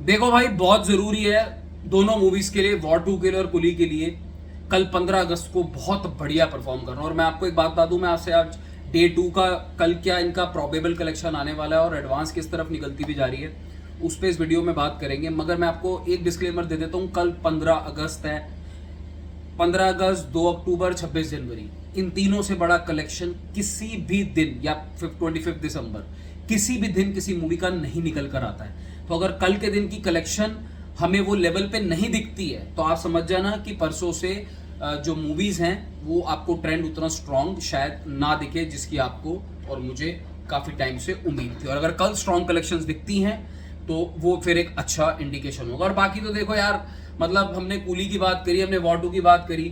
देखो भाई, बहुत जरूरी है दोनों मूवीज के लिए, वॉर 2 के लिए और कुली के लिए, कल 15 अगस्त को बहुत बढ़िया परफॉर्म करना। और मैं आपको एक बात बता दूं, मैं आपसे आज डे 2 का कल क्या इनका प्रोबेबल कलेक्शन आने वाला है और एडवांस किस तरफ निकलती भी जा रही है, उस पर इस वीडियो में बात करेंगे। मगर मैं आपको एक डिस्क्लेमर दे देता हूं, कल 15 अगस्त है। 15 अगस्त, 2 अक्टूबर, 26 जनवरी, इन तीनों से बड़ा कलेक्शन किसी भी दिन, या 25 दिसंबर, किसी भी दिन किसी मूवी का नहीं निकल कर आता है। तो अगर कल के दिन की कलेक्शन हमें वो लेवल पे नहीं दिखती है तो आप समझ जाना कि परसों से जो मूवीज हैं वो आपको ट्रेंड उतना स्ट्रांग शायद ना दिखे, जिसकी आपको और मुझे काफी टाइम से उम्मीद थी। और अगर कल स्ट्रांग कलेक्शंस दिखती हैं तो वो फिर एक अच्छा इंडिकेशन होगा। और बाकी तो देखो यार, मतलब हमने कूली की बात करी, हमने वॉर 2 की बात करी,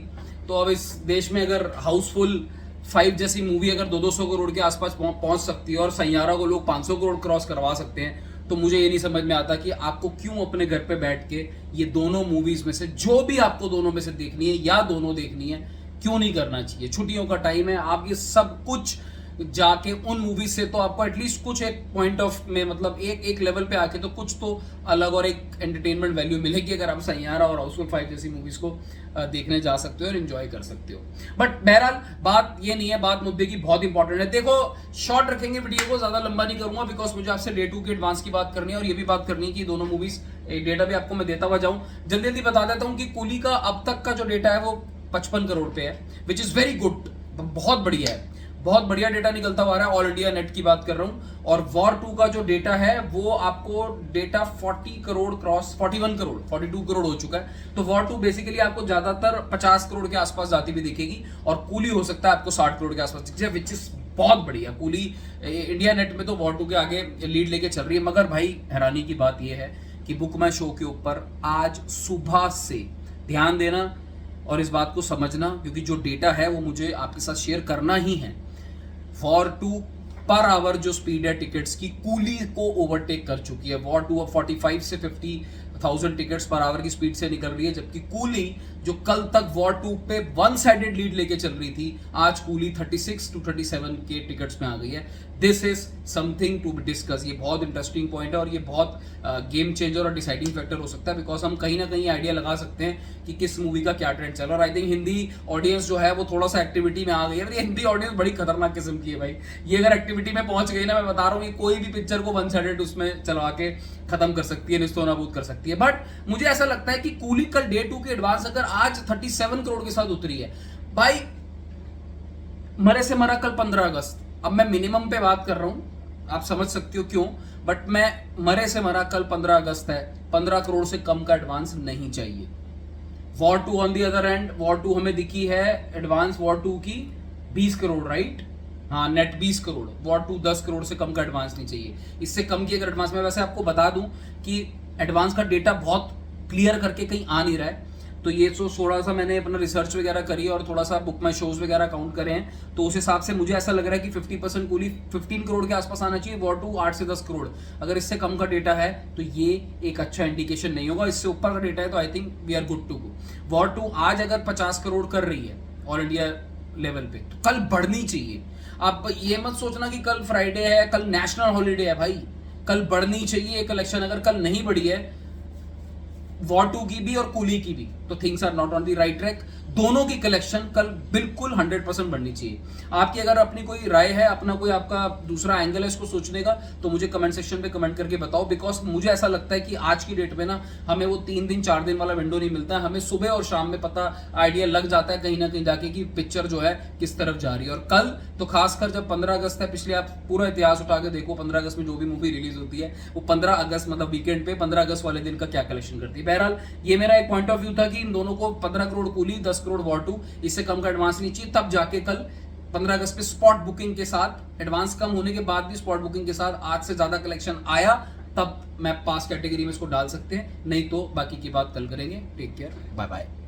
तो अब इस देश में अगर हाउसफुल 5 जैसी मूवी अगर 200 करोड़ के आसपास पहुंच सकती है और सैयारा को लोग 500 करोड़ क्रॉस करवा सकते हैं, तो मुझे ये नहीं समझ में आता कि आपको क्यों अपने घर पे बैठ के ये दोनों मूवीज में से जो भी आपको दोनों में से देखनी है या दोनों देखनी है, क्यों नहीं करना चाहिए। छुट्टियों का टाइम है, आप ये सब कुछ जाके उन मूवीज से तो आपको एटलीस्ट कुछ एक पॉइंट ऑफ में, मतलब एक लेवल पे आके तो कुछ तो अलग और एक एंटरटेनमेंट वैल्यू मिलेगी अगर आप सैयारा और हाउसफुल 5 जैसी मूवीज को देखने जा सकते हो और एंजॉय कर सकते हो। बट बहरहाल बात ये नहीं है, बात मुद्दे की बहुत इंपॉर्टेंट है। देखो, शॉर्ट रखेंगे वीडियो को, ज्यादा लंबा नहीं करूंगा, बिकॉज मुझे आपसे डे 2 के एडवांस की बात करनी है और ये भी बात करनी है कि दोनों मूवीज एक डेटा भी आपको मैं देता हुआ जाऊं। जल्दी जल्दी बता देता हूं कि कूली का अब तक का जो डेटा है वो 55 करोड़ पे है, विच इज वेरी गुड, बहुत बढ़िया है, बहुत बढ़िया डेटा निकलता हुआ रहा है। ऑल इंडिया नेट की बात कर रहा हूं। और वॉर 2 का जो डेटा है वो आपको डेटा 40 करोड़ क्रॉस, 41 करोड़, 42 करोड़ हो चुका है। तो वॉर 2 बेसिकली आपको ज्यादातर 50 करोड़ के आसपास जाती भी दिखेगी और कूली हो सकता है आपको 60 करोड़ के आसपास दिखे, विच इज बहुत बढ़िया। कूली इंडिया नेट में तो वॉर 2 के आगे लीड लेके चल रही है। मगर भाई, हैरानी की बात यह है कि बुक माई शो के ऊपर आज सुबह से ध्यान देना और इस बात को समझना, क्योंकि जो डेटा है वो मुझे आपके साथ शेयर करना ही है। वॉर 2 पर आवर जो स्पीड है टिकट्स की, कूली को ओवरटेक कर चुकी है। वॉर 2 अब 45 से 50,000 टिकट्स पर आवर की स्पीड से निकल रही है, जबकि कूली जो कल तक वॉर 2 पे वन साइडेड लीड लेके चल रही थी, आज कूली 36 to 37 के टिकट्स में आ गई है। This is something to be discuss. ये बहुत इंटरेस्टिंग पॉइंट है और ये बहुत गेम चेंजर और डिसाइडिंग फैक्टर हो सकता है, बिकॉज हम कहीं ना कहीं आइडिया लगा सकते हैं कि किस मूवी का क्या ट्रेंड चल रहा है। और आई थिंक हिंदी ऑडियंस जो है वो थोड़ा सा एक्टिविटी में आ गई है। ये हिंदी ऑडियंस बड़ी खतरनाक किस्म की है भाई, ये अगर एक्टिविटी में पहुंच गई ना, मैं बता रहा हूँ, ये कोई भी पिक्चर को वन साइडेड उसमें चलवा के खत्म कर सकती है, निस्तो नाबूद कर सकती है। बट मुझे ऐसा लगता है कि कूली कल डे 2 के एडवांस अगर आज 37 करोड़ के साथ उतरी है भाई, मरे से मरा कल 15 अगस्त। अब मैं मिनिमम पे बात कर रहा हूं, आप समझ सकते हो क्यों, बट मैं मरे से मरा कल 15 अगस्त है, 15 करोड़ से कम का एडवांस नहीं चाहिए। War 2 on the other and, war 2 हमें दिखी है एडवांस वॉर 2 की 20 करोड़, राइट? हाँ, नेट 20 करोड़, वॉर 2 10 करोड़ से कम का एडवांस नहीं चाहिए। इससे कम की अगर एडवांस, मैं वैसे आपको बता दूं कि एडवांस का डेटा बहुत क्लियर करके कहीं आ नहीं रहा है, तो ये तो थोड़ा सा मैंने अपना रिसर्च वगैरह करी और थोड़ा सा बुक माई शोज वगैरह काउंट करे हैं, तो उस हिसाब से मुझे ऐसा लग रहा है कि 50% कूली 15 करोड़ के आसपास आना चाहिए, वॉर 2 8 से 10 करोड़। अगर इससे कम का डेटा है तो ये एक अच्छा इंडिकेशन नहीं होगा। इससे ऊपर का डेटा है तो I think we are good to go. War 2 आज अगर 50 करोड़ कर रही है ऑल इंडिया लेवल पे, तो कल बढ़नी चाहिए। आप ये मत सोचना कि कल फ्राइडे है, कल नेशनल हॉलीडे है भाई, कल बढ़नी चाहिए कलेक्शन। अगर कल नहीं बढ़ी है वॉर 2 की भी और कूली की भी, तो things are not on the right track. दोनों की कलेक्शन कल बिल्कुल 100% बढ़नी चाहिए। आपकी अगर अपनी कोई राय है, अपना कोई आपका दूसरा एंगल है इसको सोचने का, तो मुझे कमेंट सेक्शन पे कमेंट करके बताओ। बिकॉज मुझे ऐसा लगता है कि आज की डेट में ना हमें वो 3 दिन 4 दिन वाला विंडो नहीं मिलता है, हमें सुबह और शाम में पता आइडिया लग जाता है कहीं ना कहीं जाके कि पिक्चर जो है किस तरफ जा रही है। और कल तो खासकर जब 15 अगस्त है, पिछले आप पूरा इतिहास उठा के देखो, 15 अगस्त में जो भी मूवी रिलीज होती है वो 15 अगस्त मतलब वीकेंड पे 15 अगस्त वाले दिन का क्या कलेक्शन करती है। बहरहाल ये मेरा एक पॉइंट ऑफ व्यू था कि इन दोनों को 15 करोड़ कूली, 10 करोड़ वॉर 2, इससे कम का एडवांस नहीं चाहिए। तब जाके कल 15 अगस्त पे स्पॉट बुकिंग के साथ, एडवांस कम होने के बाद भी स्पॉट बुकिंग के साथ आज से ज्यादा कलेक्शन आया, तब मैं पास कैटेगरी में इसको डाल सकते हैं, नहीं तो बाकी की बात कल करेंगे। Take care, bye bye.